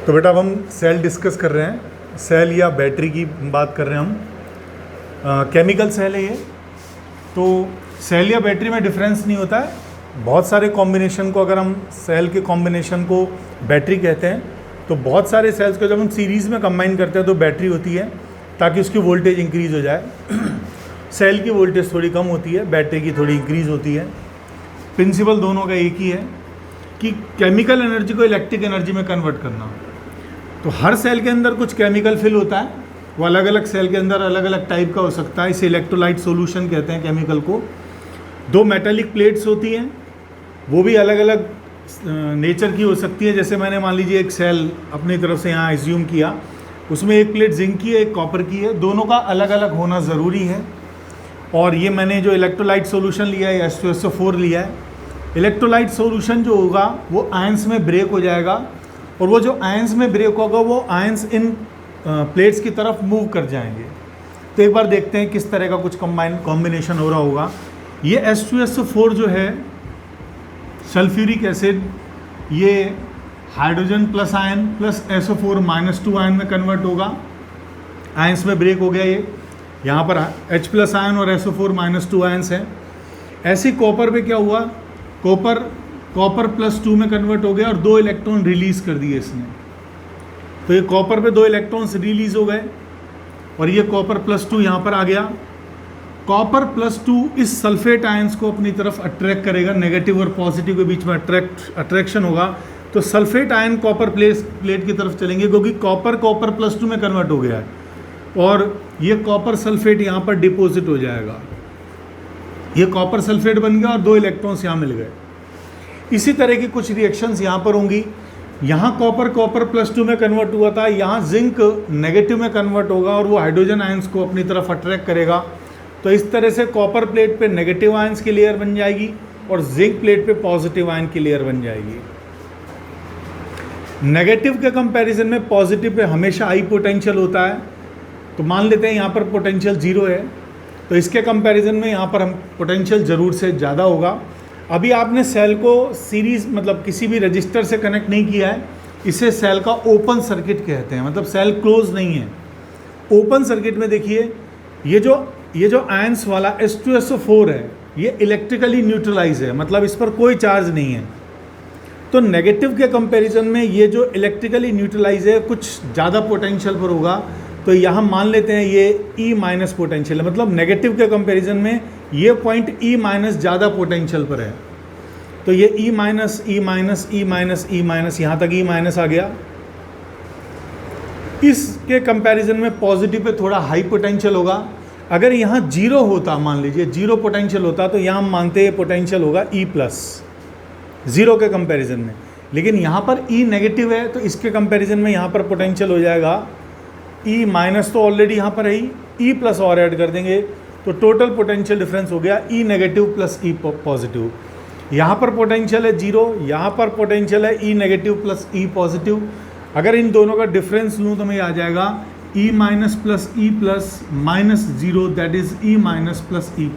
तो बेटा अब हम सेल डिस्कस कर रहे हैं, सेल या बैटरी की बात कर रहे हैं हम। केमिकल सेल है ये। तो सेल या बैटरी में डिफरेंस नहीं होता है। बहुत सारे कॉम्बिनेशन को, अगर हम सेल के कॉम्बिनेशन को बैटरी कहते हैं, तो बहुत सारे सेल्स को जब हम सीरीज़ में कंबाइन करते हैं तो बैटरी होती है, ताकि उसकी वोल्टेज इंक्रीज़ हो जाए। सेल की वोल्टेज थोड़ी कम होती है, बैटरी की थोड़ी इंक्रीज़ होती है। प्रिंसिपल दोनों का एक ही है कि केमिकल एनर्जी को इलेक्ट्रिक एनर्जी में कन्वर्ट करना। तो हर सेल के अंदर कुछ केमिकल फिल होता है, वो अलग अलग सेल के अंदर अलग अलग टाइप का हो सकता है। इसे इलेक्ट्रोलाइट सॉल्यूशन कहते हैं केमिकल को। दो मेटालिक प्लेट्स होती हैं, वो भी अलग अलग नेचर की हो सकती है। जैसे मैंने मान लीजिए एक सेल अपनी तरफ से यहाँ एज्यूम किया, उसमें एक प्लेट जिंक की है, एक कॉपर की है, दोनों का अलग अलग होना ज़रूरी है। और ये मैंने जो इलेक्ट्रोलाइट सॉल्यूशन लिया है, H2SO4 लिया है, इलेक्ट्रोलाइट सॉल्यूशन जो होगा वो आयंस में ब्रेक हो जाएगा, और वो जो आयंस में ब्रेक होगा वो आयंस इन प्लेट्स की तरफ मूव कर जाएंगे। तो एक बार देखते हैं किस तरह का कुछ कॉम्बिनेशन हो रहा होगा। ये H2SO4 जो है सल्फ्यूरिक एसिड, ये hydrogen plus ion plus SO4-2 ion में कन्वर्ट होगा। आयंस में ब्रेक हो गया ये, यहाँ पर H प्लस आयन और SO4-2 आयंस हैं। ऐसे कॉपर पे क्या हुआ, कॉपर +2 में कन्वर्ट हो गया और 2 इलेक्ट्रॉन रिलीज़ कर दिए इसने। तो ये कॉपर पे 2 इलेक्ट्रॉन्स रिलीज़ हो गए और ये कॉपर +2 यहाँ पर आ गया। कॉपर +2 इस सल्फेट आयंस को अपनी तरफ अट्रैक्ट करेगा, नेगेटिव और पॉजिटिव के बीच में अट्रैक्शन होगा। तो सल्फेट आयन कॉपर प्लेट की तरफ चलेंगे, क्योंकि कॉपर +2 में कन्वर्ट हो गया है, और ये कॉपर सल्फेट यहाँ पर डिपॉजिट हो जाएगा। ये कॉपर सल्फेट बन गया और 2 इलेक्ट्रॉन्स यहाँ मिल गए। इसी तरह की कुछ रिएक्शंस यहाँ पर होंगी। यहाँ कॉपर +2 में कन्वर्ट हुआ था, यहाँ जिंक नेगेटिव में कन्वर्ट होगा और वो हाइड्रोजन आयंस को अपनी तरफ अट्रैक्ट करेगा। तो इस तरह से कॉपर प्लेट पे नेगेटिव आयंस की लेयर बन जाएगी और जिंक प्लेट पे पॉजिटिव आयन की लेयर बन जाएगी। नेगेटिव के कंपैरिजन में पॉजिटिव पे हमेशा हाई पोटेंशियल होता है। तो मान लेते हैं यहाँ पर पोटेंशियल 0 है, तो इसके कंपैरिजन में यहाँ पर हम पोटेंशियल ज़रूर से ज़्यादा होगा। अभी आपने सेल को सीरीज़ मतलब किसी भी रजिस्टर से कनेक्ट नहीं किया है, इसे सेल का ओपन सर्किट कहते हैं, मतलब सेल क्लोज नहीं है। ओपन सर्किट में देखिए ये जो आयंस वाला H2SO4 है, ये इलेक्ट्रिकली न्यूट्रलाइज है, मतलब इस पर कोई चार्ज नहीं है। तो नेगेटिव के कंपैरिजन में ये जो इलेक्ट्रिकली न्यूट्रलाइज है कुछ ज़्यादा पोटेंशियल पर होगा। तो यहाँ मान लेते हैं ये E- पोटेंशियल है, मतलब नेगेटिव के कंपैरिजन में ये पॉइंट E- ज़्यादा पोटेंशियल पर है। तो ये E-, यहाँ तक E- आ गया। इसके कंपैरिजन में पॉजिटिव पे थोड़ा हाई पोटेंशियल होगा। अगर यहाँ 0 होता, मान लीजिए 0 पोटेंशियल होता, तो यहाँ हम मानते हैं पोटेंशियल होगा E+, 0 के कंपैरिजन में। लेकिन यहाँ पर E नेगेटिव है, तो इसके कंपैरिजन में यहाँ पर पोटेंशियल हो जाएगा E- तो ऑलरेडी यहाँ पर है ही, E+ और ऐड कर देंगे, तो टोटल पोटेंशियल डिफरेंस हो गया E नेगेटिव + E पॉजिटिव। यहाँ पर पोटेंशियल है 0, यहाँ पर पोटेंशियल है E नेगेटिव + E पॉजिटिव। अगर इन दोनों का डिफरेंस लूँ तो मैं आ जाएगा E- + E + -0, that is E- + E+।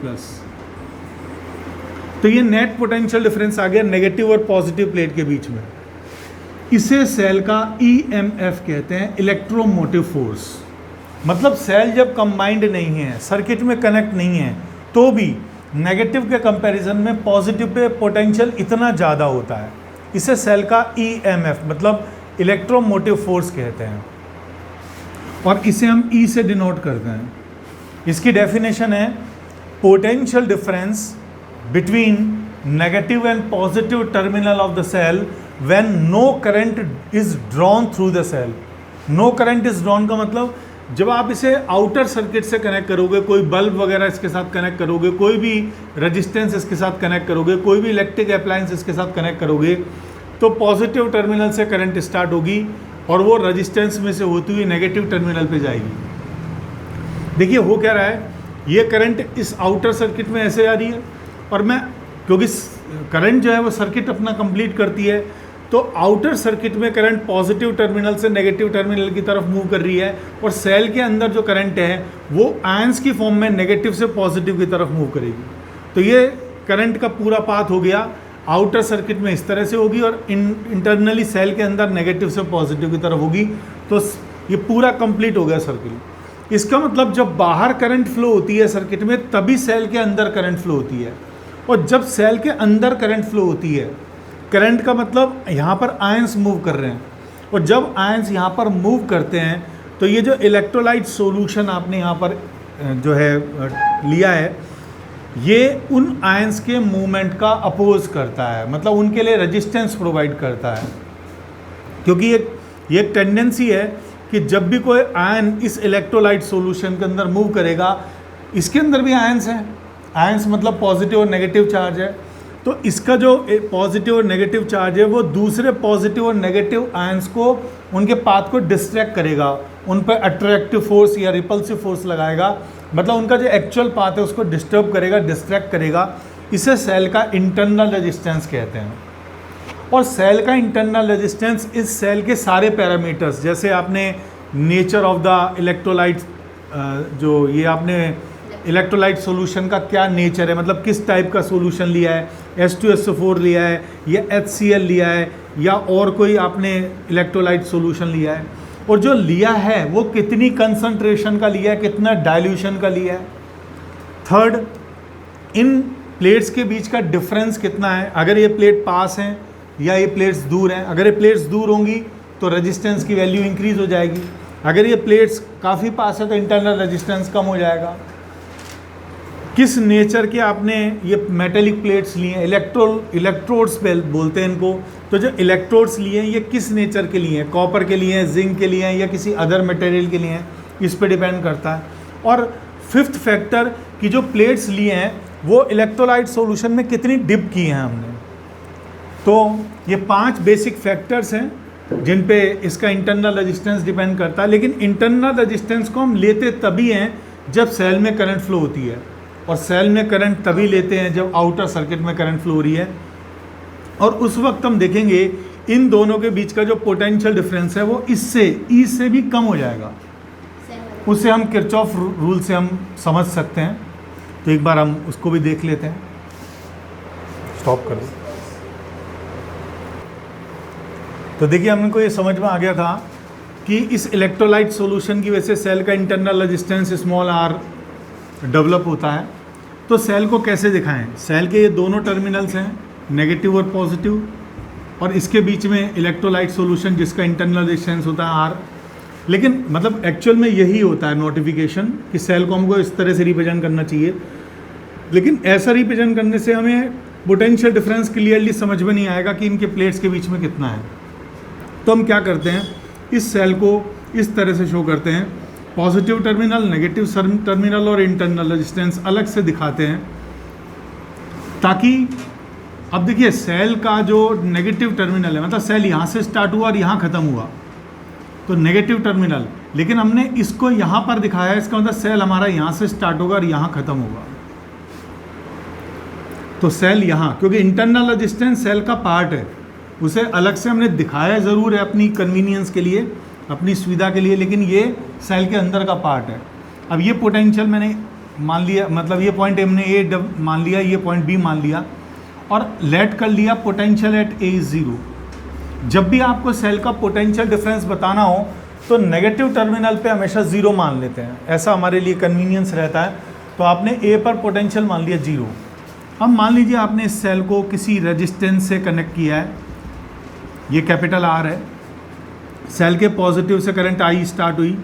तो ये नेट पोटेंशियल डिफरेंस आ गया नेगेटिव और पॉजिटिव प्लेट के बीच में। इसे सेल का EMF कहते हैं, इलेक्ट्रोमोटिव फोर्स। मतलब सेल जब कंबाइंड नहीं है, सर्किट में कनेक्ट नहीं है, तो भी नेगेटिव के कंपैरिजन में पॉजिटिव पे पोटेंशियल इतना ज़्यादा होता है। इसे सेल का EMF मतलब इलेक्ट्रोमोटिव फोर्स कहते हैं, और इसे हम E से डिनोट करते हैं। इसकी डेफिनेशन है potential difference between negative and positive terminal of the cell when no current is drawn through the cell। no current is drawn का मतलब जब आप इसे आउटर सर्किट से कनेक्ट करोगे, कोई बल्ब वगैरह इसके साथ कनेक्ट करोगे, कोई भी रेजिस्टेंस इसके साथ कनेक्ट करोगे, कोई भी इलेक्ट्रिक अप्लायंस इसके साथ कनेक्ट करोगे, तो पॉजिटिव टर्मिनल से करंट स्टार्ट होगी और वो रेजिस्टेंस में से होती हुई नेगेटिव टर्मिनल पे जाएगी। देखिए हो क्या रहा है, ये करंट इस आउटर सर्किट में ऐसे आ रही है, और मैं क्योंकि करंट जो है वो सर्किट अपना कंप्लीट करती है, तो आउटर सर्किट में करंट पॉजिटिव टर्मिनल से नेगेटिव टर्मिनल की तरफ मूव कर रही है, और सेल के अंदर जो करंट है वो आयंस की फॉर्म में नेगेटिव से पॉजिटिव की तरफ मूव करेगी। तो ये करंट का पूरा पाथ हो गया। आउटर सर्किट में इस तरह से होगी और इंटरनली सेल के अंदर नेगेटिव से पॉजिटिव की तरफ होगी। तो ये पूरा कंप्लीट हो गया सर्किल। इसका मतलब जब बाहर करंट फ्लो होती है सर्किट में तभी सेल के अंदर करंट फ्लो होती है, और जब सेल के अंदर करंट फ्लो होती है, करंट का मतलब यहाँ पर आयंस मूव कर रहे हैं, और जब आयंस यहाँ पर मूव करते हैं तो ये जो इलेक्ट्रोलाइट सॉल्यूशन आपने यहाँ पर जो है लिया है, ये उन आयंस के मूवमेंट का अपोज करता है, मतलब उनके लिए रेजिस्टेंस प्रोवाइड करता है। क्योंकि ये एक टेंडेंसी है कि जब भी कोई आयन इस इलेक्ट्रोलाइट सॉल्यूशन के अंदर मूव करेगा, इसके अंदर भी आयंस हैं, आयंस मतलब पॉजिटिव और नेगेटिव चार्ज है, तो इसका जो पॉजिटिव और नेगेटिव चार्ज है वो दूसरे पॉजिटिव और नेगेटिव आयंस को, उनके पाथ को डिस्ट्रैक्ट करेगा, उन पर अट्रैक्टिव फोर्स या रिपल्सिव फोर्स लगाएगा, मतलब उनका जो एक्चुअल पाथ है उसको डिस्टर्ब करेगा, डिस्ट्रैक्ट करेगा। इसे सेल का इंटरनल रेजिस्टेंस कहते हैं। और सेल का इंटरनल रेजिस्टेंस इस सेल के सारे पैरामीटर्स, जैसे आपने नेचर ऑफ द इलेक्ट्रोलाइट, जो ये आपने इलेक्ट्रोलाइट सॉल्यूशन का क्या नेचर है, मतलब किस टाइप का सॉल्यूशन लिया है, H2SO4 लिया है या HCl लिया है या और कोई आपने इलेक्ट्रोलाइट सॉल्यूशन लिया है, और जो लिया है वो कितनी कंसंट्रेशन का लिया है, कितना डाइल्यूशन का लिया है। थर्ड, इन प्लेट्स के बीच का डिफरेंस कितना है, अगर ये प्लेट पास हैं या ये प्लेट्स दूर हैं। अगर ये प्लेट्स दूर होंगी तो रेजिस्टेंस की वैल्यू इंक्रीज हो जाएगी, अगर ये प्लेट्स काफ़ी पास है तो इंटरनल रेजिस्टेंस कम हो जाएगा। किस नेचर के आपने ये मेटेलिक प्लेट्स लिए हैं, इलेक्ट्रोड्स बोलते हैं इनको, तो जो इलेक्ट्रोड्स लिए हैं ये किस नेचर के लिए हैं, कॉपर के लिए हैं, जिंक के लिए हैं या किसी अदर मटेरियल के लिए हैं, इस पे डिपेंड करता है। और फिफ्थ फैक्टर कि जो प्लेट्स लिए हैं वो इलेक्ट्रोलाइट सॉल्यूशन में कितनी डिप की हैं हमने। तो ये 5 बेसिक फैक्टर्स हैं जिन पे इसका इंटरनल रेजिस्टेंस डिपेंड करता है। लेकिन इंटरनल रेजिस्टेंस को हम लेते तभी हैं जब सेल में करंट फ्लो होती है, और सेल में करंट तभी लेते हैं जब आउटर सर्किट में करंट फ्लो हो रही है, और उस वक्त हम देखेंगे इन दोनों के बीच का जो पोटेंशियल डिफरेंस है वो इससे ई से भी कम हो जाएगा। उससे हम किरचॉफ रूल से हम समझ सकते हैं। तो एक बार हम उसको भी देख लेते हैं। स्टॉप कर दो। तो देखिए हमको ये समझ में आ गया था कि इस इलेक्ट्रोलाइट सॉल्यूशन की वजह से सेल का internal resistance small r develop होता है। तो सेल को कैसे दिखाएं, सेल के ये दोनों टर्मिनल्स हैं, नेगेटिव और पॉजिटिव, और इसके बीच में इलेक्ट्रोलाइट सॉल्यूशन जिसका इंटरनल रेजिस्टेंस होता है आर। लेकिन मतलब एक्चुअल में यही होता है नोटिफिकेशन कि सेल को हमको इस तरह से रिप्रेजेंट करना चाहिए, लेकिन ऐसा रिप्रेजेंट करने से हमें पोटेंशियल डिफरेंस क्लियरली समझ में नहीं आएगा कि इनके प्लेट्स के बीच में कितना है। तो हम क्या करते हैं, इस सेल को इस तरह से शो करते हैं, पॉजिटिव टर्मिनल, नेगेटिव टर्मिनल और इंटरनल रेजिस्टेंस अलग से दिखाते हैं, ताकि अब देखिए सेल का जो नेगेटिव टर्मिनल है, मतलब सेल यहाँ से स्टार्ट हुआ और यहाँ ख़त्म हुआ तो नेगेटिव टर्मिनल, लेकिन हमने इसको यहाँ पर दिखाया है, इसका मतलब सेल हमारा यहाँ से स्टार्ट होगा और यहाँ ख़त्म होगा। तो सेल यहाँ, क्योंकि इंटरनल रेजिस्टेंस सेल का पार्ट है, उसे अलग से हमने दिखाया ज़रूर है अपनी कन्वीनियंस के लिए, अपनी सुविधा के लिए, लेकिन ये सेल के अंदर का पार्ट है। अब ये पोटेंशियल मैंने मान लिया, मतलब ये पॉइंट हमने ए मान लिया, ये पॉइंट बी मान लिया, और लेट कर लिया पोटेंशियल एट ए इज 0। जब भी आपको सेल का पोटेंशियल डिफरेंस बताना हो तो नेगेटिव टर्मिनल पे हमेशा 0 मान लेते हैं, ऐसा हमारे लिए कन्वीनियंस रहता है। तो आपने ए पर पोटेंशियल मान लिया 0। अब मान लीजिए आपने इस सेल को किसी रेजिस्टेंस से कनेक्ट किया है, ये कैपिटल आर है, सेल के पॉजिटिव से करंट आई स्टार्ट हुई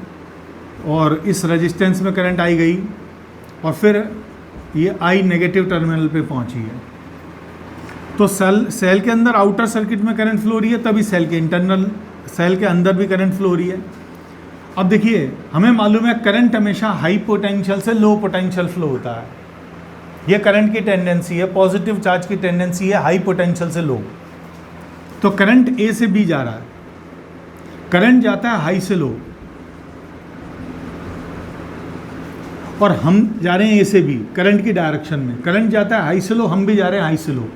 और इस रेजिस्टेंस में करंट आई गई, और फिर ये आई नेगेटिव टर्मिनल पे पहुंची है। तो सेल के अंदर आउटर सर्किट में करंट फ्लो हो रही है, तभी सेल के अंदर भी करंट फ्लो हो रही है। अब देखिए हमें मालूम है करंट हमेशा हाई पोटेंशियल से लो पोटेंशियल फ्लो होता है, ये करंट की टेंडेंसी है, पॉजिटिव चार्ज की टेंडेंसी है हाई पोटेंशियल से लो। तो करंट ए से बी जा रहा है, करंट जाता है हाई से लो, और हम जा रहे हैं ए से बी करंट की डायरेक्शन में, करंट जाता है हाई से लो, हम भी जा रहे हैं हाई से लो।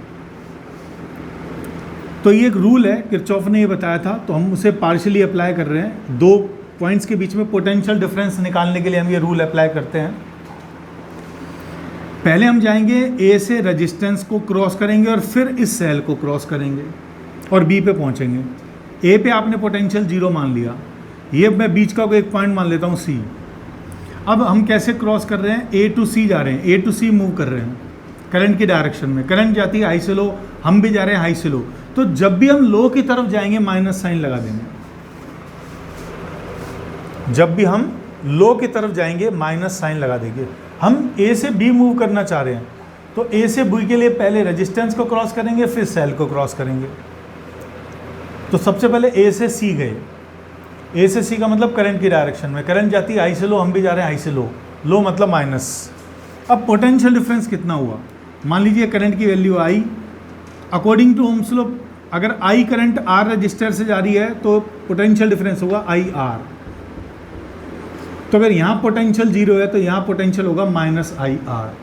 तो ये एक रूल है, किरचॉफ ने ये बताया था, तो हम उसे पार्शियली अप्लाई कर रहे हैं। 2 पॉइंट्स के बीच में पोटेंशियल डिफरेंस निकालने के लिए हम ये रूल अप्लाई करते हैं। पहले हम जाएंगे ए से रेजिस्टेंस को क्रॉस करेंगे और फिर इस सेल को क्रॉस करेंगे और बी पे पहुंचेंगे। ए पे आपने पोटेंशियल 0 मान लिया, ये मैं बीच का एक पॉइंट मान लेता हूँ सी। अब हम कैसे क्रॉस कर रहे हैं, ए टू सी जा रहे हैं, ए टू सी मूव कर रहे हैं करंट की डायरेक्शन में। करंट जाती है हाई से लो, हम भी जा रहे हैं हाई से लो, तो जब भी हम लो की तरफ जाएंगे माइनस साइन लगा देंगे। जब भी हम लो की तरफ जाएंगे माइनस साइन लगा देंगे। हम ए से बी मूव करना चाह रहे हैं, तो ए से बी के लिए पहले रेजिस्टेंस को क्रॉस करेंगे, फिर सेल को क्रॉस करेंगे। तो सबसे पहले ए से सी गए, ए से सी का मतलब करंट की डायरेक्शन में। करंट जाती है हाई से लो, हम भी जा रहे हैं हाई से लो, लो मतलब माइनस। अब पोटेंशियल डिफरेंस कितना हुआ, मान लीजिए करंट की value I, according to Ohm's law अगर आई करंट आर रजिस्टर से जा रही है तो पोटेंशियल डिफरेंस होगा आई आर। तो अगर यहाँ पोटेंशियल 0 है तो यहाँ पोटेंशियल होगा माइनस आई आर।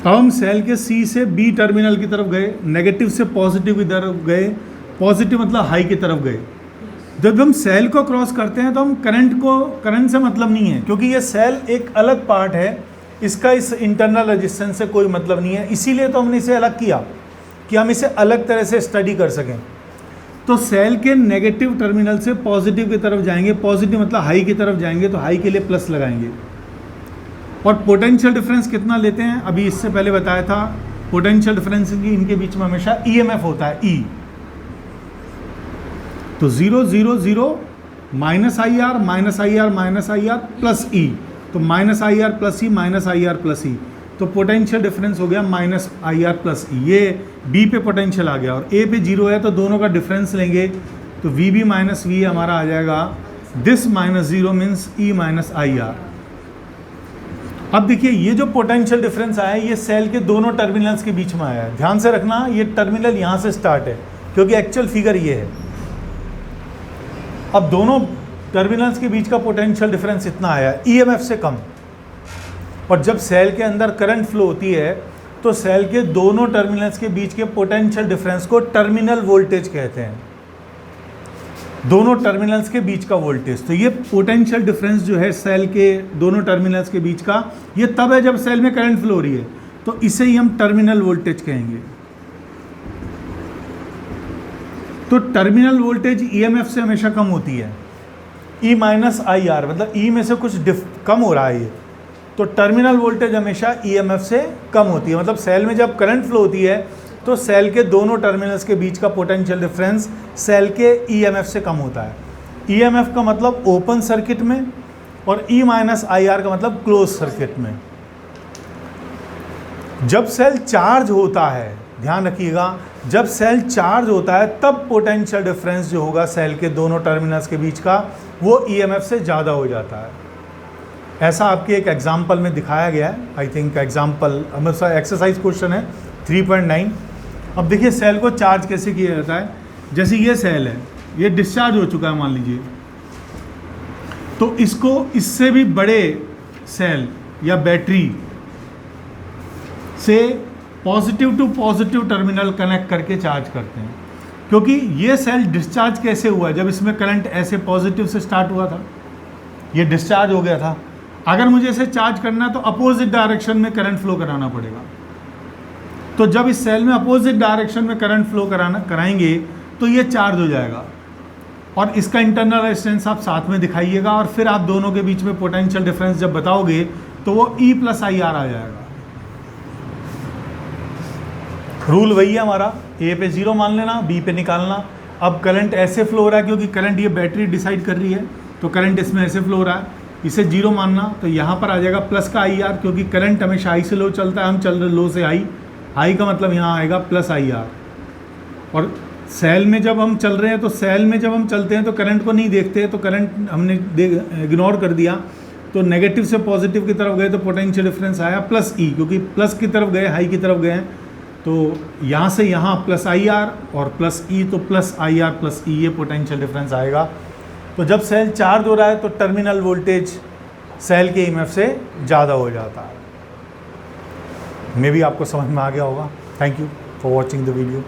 अब हम सेल के सी से बी टर्मिनल की तरफ गए, नेगेटिव से पॉजिटिव की तरफ गए, पॉजिटिव मतलब हाई की तरफ गए। जब हम सेल को क्रॉस करते हैं तो हम करंट से मतलब नहीं है, क्योंकि ये सेल एक अलग पार्ट है, इसका इस इंटरनल रेजिस्टेंस से कोई मतलब नहीं है। इसीलिए तो हमने इसे अलग किया कि हम इसे अलग तरह से स्टडी कर सकें। तो सेल के नेगेटिव टर्मिनल से पॉजिटिव की तरफ जाएंगे, पॉजिटिव मतलब हाई की तरफ जाएंगे, तो हाई के लिए प्लस लगाएंगे। और पोटेंशियल डिफरेंस कितना लेते हैं, अभी इससे पहले बताया था, पोटेंशियल डिफरेंस इनके बीच में हमेशा ईएमएफ होता है, ई। तो 0 0 0 minus I R minus I R minus I R plus E, तो minus I R plus E minus I R plus E, तो पोटेंशियल डिफरेंस हो गया minus I R plus E. ये बी पे पोटेंशियल आ गया और ए पे 0 है, तो दोनों का डिफरेंस लेंगे तो वी बी माइनस वी हमारा आ जाएगा this minus 0 means E minus I are. अब देखिए ये जो पोटेंशियल डिफरेंस आया है ये सेल के दोनों टर्मिनल्स के बीच में आया है। ध्यान से रखना, ये टर्मिनल यहाँ से स्टार्ट है क्योंकि एक्चुअल फिगर ये है। अब दोनों टर्मिनल्स के बीच का पोटेंशियल डिफरेंस इतना आया है, ईएमएफ से कम। और जब सेल के अंदर करंट फ्लो होती है तो सेल के दोनों टर्मिनल्स के बीच के पोटेंशियल डिफरेंस को टर्मिनल वोल्टेज कहते हैं, दोनों टर्मिनल्स के बीच का वोल्टेज। तो ये पोटेंशियल डिफरेंस जो है सेल के दोनों टर्मिनल्स के बीच का, ये तब है जब सेल में करंट फ्लो हो रही है, तो इसे ही हम टर्मिनल वोल्टेज कहेंगे। तो टर्मिनल वोल्टेज ईएमएफ से हमेशा कम होती है, ई माइनस आई आर, मतलब ई में से कुछ कम हो रहा है ये, तो टर्मिनल वोल्टेज हमेशा ईएमएफ से कम होती है। मतलब सेल में जब करंट फ्लो होती है तो सेल के दोनों टर्मिनल्स के बीच का पोटेंशियल डिफरेंस सेल के ईएमएफ से कम होता है। ईएमएफ का मतलब ओपन सर्किट में और ई माइनस आई आर का मतलब क्लोज सर्किट में। जब सेल चार्ज होता है, ध्यान रखिएगा, जब सेल चार्ज होता है तब पोटेंशियल डिफरेंस जो होगा सेल के दोनों टर्मिनल्स के बीच का वो ईएमएफ से ज़्यादा हो जाता है। ऐसा आपके एक एग्जाम्पल में दिखाया गया है, आई थिंक एग्जाम्पल हमेशा एक्सरसाइज क्वेश्चन है 3.9। अब देखिए सेल को चार्ज कैसे किया जाता है। जैसे ये सेल है, ये डिस्चार्ज हो चुका है मान लीजिए, तो इसको इससे भी बड़े सेल या बैटरी से positive to positive terminal connect करके चार्ज करते हैं। क्योंकि ये सेल डिस्चार्ज कैसे हुआ है, जब इसमें करंट ऐसे पॉजिटिव से स्टार्ट हुआ था, ये डिस्चार्ज हो गया था। अगर मुझे इसे चार्ज करना है तो अपोजिट डायरेक्शन में करंट फ्लो कराना पड़ेगा। तो जब इस सेल में अपोजिट डायरेक्शन में करंट फ्लो कराएंगे तो ये चार्ज हो जाएगा। और इसका इंटरनल रेजिस्टेंस आप साथ में दिखाइएगा और फिर आप दोनों के बीच में पोटेंशियल डिफरेंस जब बताओगे तो वो ई प्लस आई आर आ जाएगा। रूल वही है हमारा, ए पे 0 मान लेना, बी पे निकालना। अब करंट ऐसे फ्लो हो रहा है क्योंकि करंट ये बैटरी डिसाइड कर रही है, तो करंट इसमें ऐसे फ्लो हो रहा है, इसे 0 मानना, तो यहाँ पर आ जाएगा प्लस का आई आर, क्योंकि करंट हमेशा हाई से लो चलता है, हम चल रहे लो से हाई, हाई का मतलब यहाँ आएगा प्लस आई आर। और सेल में जब हम चल रहे हैं तो सेल में जब हम चलते हैं तो करंट को नहीं देखते, तो करंट हमने इग्नोर कर दिया, तो नेगेटिव से पॉजिटिव की तरफ गए तो पोटेंशियल डिफरेंस आया प्लस ई, क्योंकि प्लस की तरफ गए, हाई की तरफ गए हैं, तो यहाँ से यहाँ प्लस आई आर और प्लस ई, तो प्लस आई आर प्लस ई, ये पोटेंशियल डिफरेंस आएगा। तो जब सेल चार्ज हो रहा है तो टर्मिनल वोल्टेज सेल के ईएमएफ से ज़्यादा हो जाता है। मे बी आपको समझ में आ गया होगा। Thank you for watching the video.